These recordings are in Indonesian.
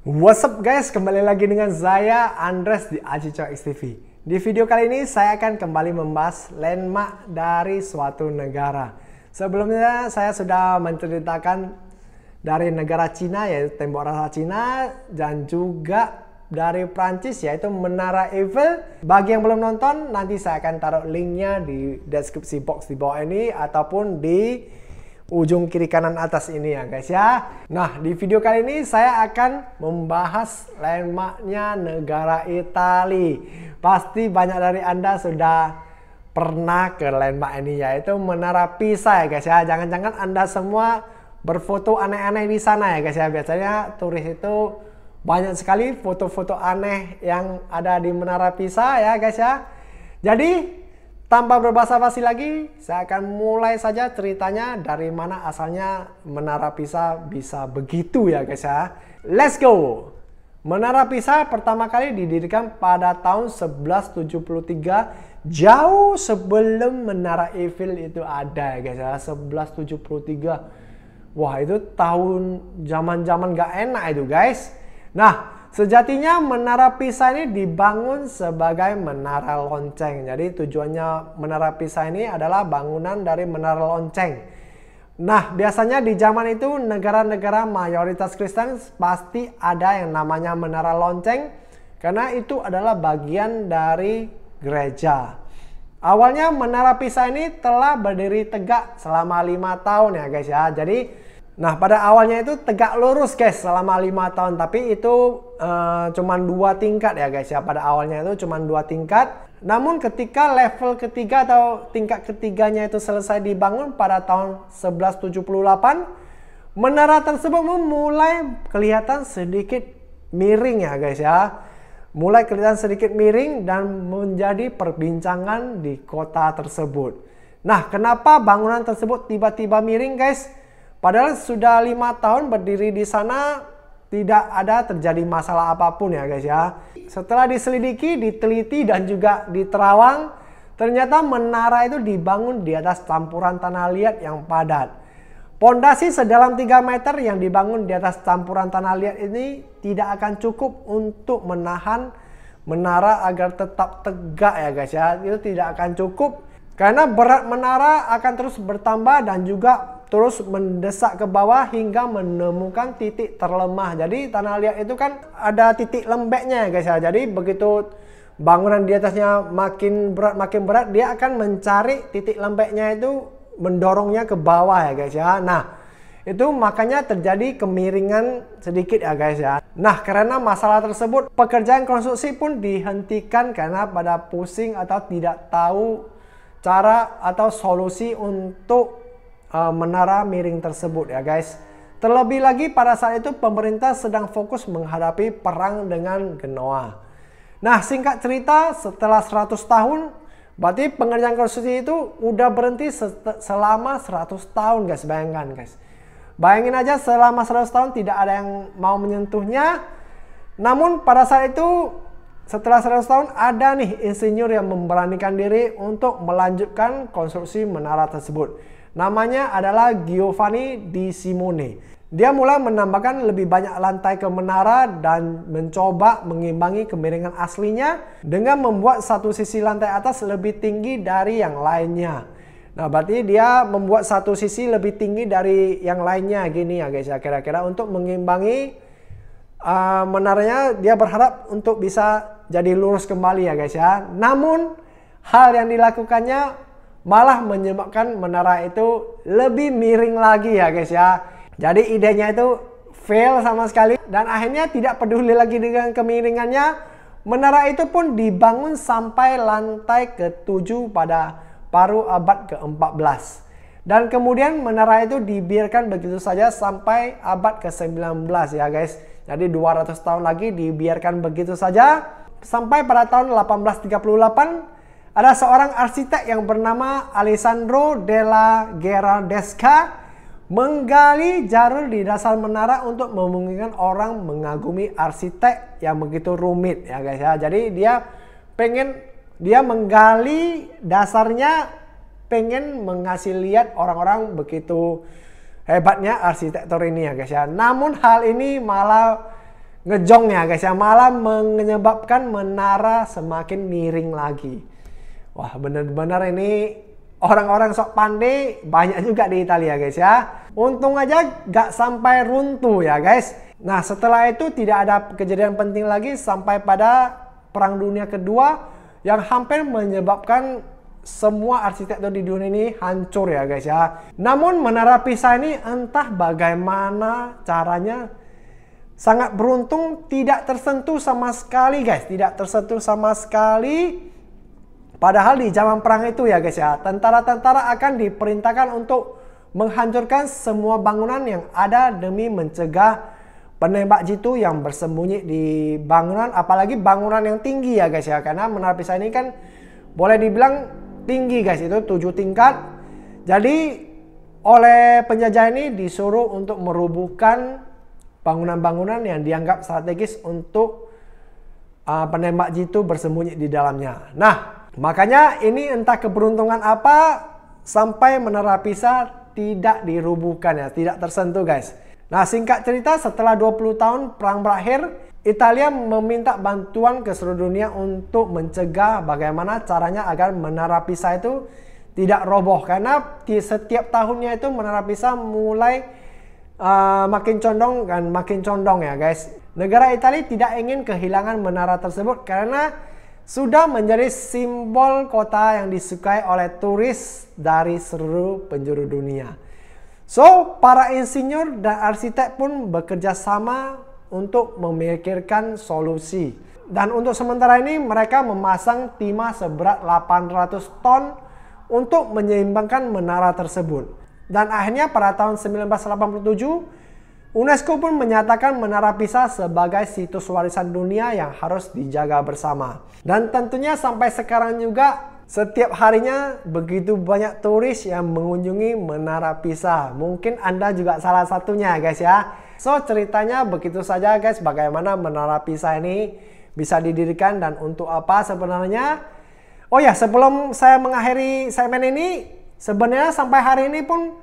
What's up guys, kembali lagi dengan saya Andres di Acico XTV. Di video kali ini saya akan kembali membahas landmark dari suatu negara. Sebelumnya saya sudah menceritakan dari negara Cina yaitu tembok rasa Cina, dan juga dari Prancis yaitu Menara Eiffel. Bagi yang belum nonton, nanti saya akan taruh linknya di deskripsi box di bawah ini ataupun di ujung kiri kanan atas ini ya guys ya. Nah, di video kali ini saya akan membahas landmarknya negara Italia. Pasti banyak dari Anda sudah pernah ke landmark ini, yaitu Menara Pisa ya guys ya. Jangan-jangan Anda semua berfoto aneh-aneh di sana ya guys ya. Biasanya turis itu banyak sekali foto-foto aneh yang ada di Menara Pisa ya guys ya. Jadi tanpa berbasa-basi lagi, saya akan mulai saja ceritanya dari mana asalnya Menara Pisa bisa begitu ya guys ya. Let's go! Menara Pisa pertama kali didirikan pada tahun 1173, jauh sebelum Menara Eiffel itu ada ya guys ya. 1173. Wah, itu tahun zaman-zaman gak enak itu guys. Nah, sejatinya Menara Pisa ini dibangun sebagai menara lonceng. Jadi tujuannya Menara Pisa ini adalah bangunan dari menara lonceng. Nah, biasanya di zaman itu negara-negara mayoritas Kristen pasti ada yang namanya menara lonceng, karena itu adalah bagian dari gereja. Awalnya Menara Pisa ini telah berdiri tegak selama 5 tahun ya guys ya. Jadi nah, pada awalnya itu tegak lurus guys selama 5 tahun, tapi itu cuman 2 tingkat ya guys ya. Pada awalnya itu cuman 2 tingkat. Namun ketika level ketiga atau tingkat ketiganya itu selesai dibangun pada tahun 1178, menara tersebut mulai kelihatan sedikit miring ya guys ya. Mulai kelihatan sedikit miring dan menjadi perbincangan di kota tersebut. Nah, kenapa bangunan tersebut tiba-tiba miring guys? Padahal sudah 5 tahun berdiri di sana, tidak ada terjadi masalah apapun ya guys ya. Setelah diselidiki, diteliti dan juga diterawang, ternyata menara itu dibangun di atas campuran tanah liat yang padat. Pondasi sedalam 3 meter yang dibangun di atas campuran tanah liat ini tidak akan cukup untuk menahan menara agar tetap tegak ya guys ya. Itu tidak akan cukup karena berat menara akan terus bertambah dan juga terus mendesak ke bawah hingga menemukan titik terlemah. Jadi tanah liat itu kan ada titik lembeknya ya guys ya. Jadi begitu bangunan di atasnya makin berat, dia akan mencari titik lembeknya itu, mendorongnya ke bawah ya guys ya. Nah, itu makanya terjadi kemiringan sedikit ya guys ya. Nah, karena masalah tersebut, pekerjaan konstruksi pun dihentikan karena pada pusing atau tidak tahu cara atau solusi untuk menara miring tersebut ya guys. Terlebih lagi pada saat itu pemerintah sedang fokus menghadapi perang dengan Genoa. Nah, singkat cerita, setelah 100 tahun, berarti pengerjaan konstruksi itu udah berhenti selama 100 tahun guys. Bayangkan guys. Bayangin aja selama 100 tahun tidak ada yang mau menyentuhnya. Namun pada saat itu, setelah 100 tahun ada nih insinyur yang memberanikan diri untuk melanjutkan konstruksi menara tersebut. Namanya adalah Giovanni di Simone. Dia mulai menambahkan lebih banyak lantai ke menara dan mencoba mengimbangi kemiringan aslinya dengan membuat satu sisi lantai atas lebih tinggi dari yang lainnya. Nah, berarti dia membuat satu sisi lebih tinggi dari yang lainnya gini ya guys ya, kira-kira untuk mengimbangi menaranya. Dia berharap untuk bisa jadi lurus kembali ya guys ya. Namun hal yang dilakukannya malah menyebabkan menara itu lebih miring lagi ya guys ya. Jadi idenya itu fail sama sekali, dan akhirnya tidak peduli lagi dengan kemiringannya. Menara itu pun dibangun sampai lantai ke-7 pada paruh abad ke-14. Dan kemudian menara itu dibiarkan begitu saja sampai abad ke-19 ya guys. Jadi 200 tahun lagi dibiarkan begitu saja sampai pada tahun 1838 ada seorang arsitek yang bernama Alessandro della Gherardesca menggali jalur di dasar menara untuk memungkinkan orang mengagumi arsitek yang begitu rumit ya guys ya. Jadi dia menggali dasarnya, pengen mengasih lihat orang-orang begitu hebatnya arsitektur ini ya guys ya. Namun hal ini malah ngejong ya guys ya, malah menyebabkan menara semakin miring lagi. Wah, benar-benar ini orang-orang sok pandai banyak juga di Italia guys ya. Untung aja gak sampai runtuh ya guys. Nah, setelah itu tidak ada kejadian penting lagi sampai pada Perang Dunia Kedua yang hampir menyebabkan semua arsitektur di dunia ini hancur ya guys ya. Namun Menara Pisa ini entah bagaimana caranya sangat beruntung tidak tersentuh sama sekali guys, tidak tersentuh sama sekali. Padahal di zaman perang itu ya guys ya, tentara-tentara akan diperintahkan untuk menghancurkan semua bangunan yang ada demi mencegah penembak jitu yang bersembunyi di bangunan, apalagi bangunan yang tinggi ya guys ya. Karena Menara Pisa ini kan boleh dibilang tinggi guys, itu 7 tingkat. Jadi oleh penjajah ini disuruh untuk merubuhkan bangunan-bangunan yang dianggap strategis untuk penembak jitu bersembunyi di dalamnya. Nah, makanya ini entah keberuntungan apa sampai Menara Pisa tidak dirubuhkan ya, tidak tersentuh guys. Nah, singkat cerita, setelah 20 tahun perang berakhir, Italia meminta bantuan ke seluruh dunia untuk mencegah bagaimana caranya agar Menara Pisa itu tidak roboh. Karena di setiap tahunnya itu Menara Pisa mulai makin condong ya guys. Negara Italia tidak ingin kehilangan menara tersebut karena sudah menjadi simbol kota yang disukai oleh turis dari seluruh penjuru dunia. So, para insinyur dan arsitek pun bekerja sama untuk memikirkan solusi. Dan untuk sementara ini mereka memasang timah seberat 800 ton untuk menyeimbangkan menara tersebut. Dan akhirnya pada tahun 1987, UNESCO pun menyatakan Menara Pisa sebagai situs warisan dunia yang harus dijaga bersama. Dan tentunya sampai sekarang juga setiap harinya begitu banyak turis yang mengunjungi Menara Pisa. Mungkin Anda juga salah satunya guys ya. So, ceritanya begitu saja guys, bagaimana Menara Pisa ini bisa didirikan dan untuk apa sebenarnya. Oh ya, sebelum saya mengakhiri segmen ini, sebenarnya sampai hari ini pun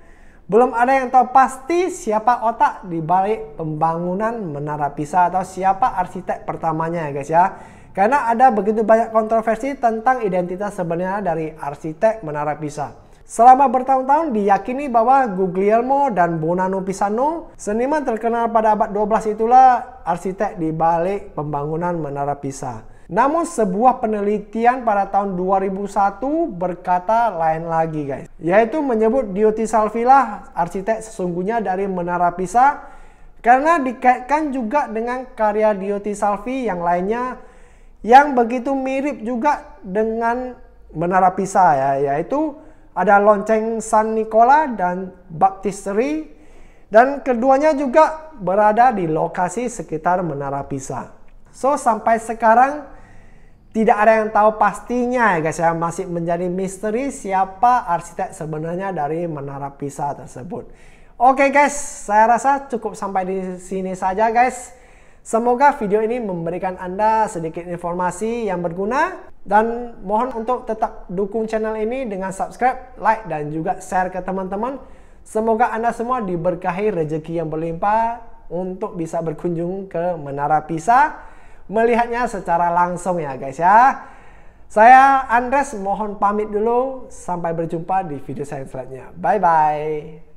belum ada yang tahu pasti siapa otak di balik pembangunan Menara Pisa atau siapa arsitek pertamanya ya guys ya. Karena ada begitu banyak kontroversi tentang identitas sebenarnya dari arsitek Menara Pisa. Selama bertahun-tahun diyakini bahwa Guglielmo dan Bonanno Pisano, seniman terkenal pada abad 12 itulah arsitek di balik pembangunan Menara Pisa. Namun sebuah penelitian pada tahun 2001 berkata lain lagi guys. Yaitu menyebut Diotti Salvi lah arsitek sesungguhnya dari Menara Pisa. Karena dikaitkan juga dengan karya Diotti Salvi yang lainnya yang begitu mirip juga dengan Menara Pisa ya. Yaitu ada lonceng San Nicola dan Baptistery. Dan keduanya juga berada di lokasi sekitar Menara Pisa. So, sampai sekarang tidak ada yang tahu pastinya ya guys ya, masih menjadi misteri siapa arsitek sebenarnya dari Menara Pisa tersebut. Oke guys, saya rasa cukup sampai di sini saja guys. Semoga video ini memberikan Anda sedikit informasi yang berguna dan mohon untuk tetap dukung channel ini dengan subscribe, like dan juga share ke teman-teman. Semoga Anda semua diberkahi rezeki yang berlimpah untuk bisa berkunjung ke Menara Pisa, melihatnya secara langsung ya guys ya. Saya Andres mohon pamit dulu, sampai berjumpa di video saya selanjutnya. Bye bye.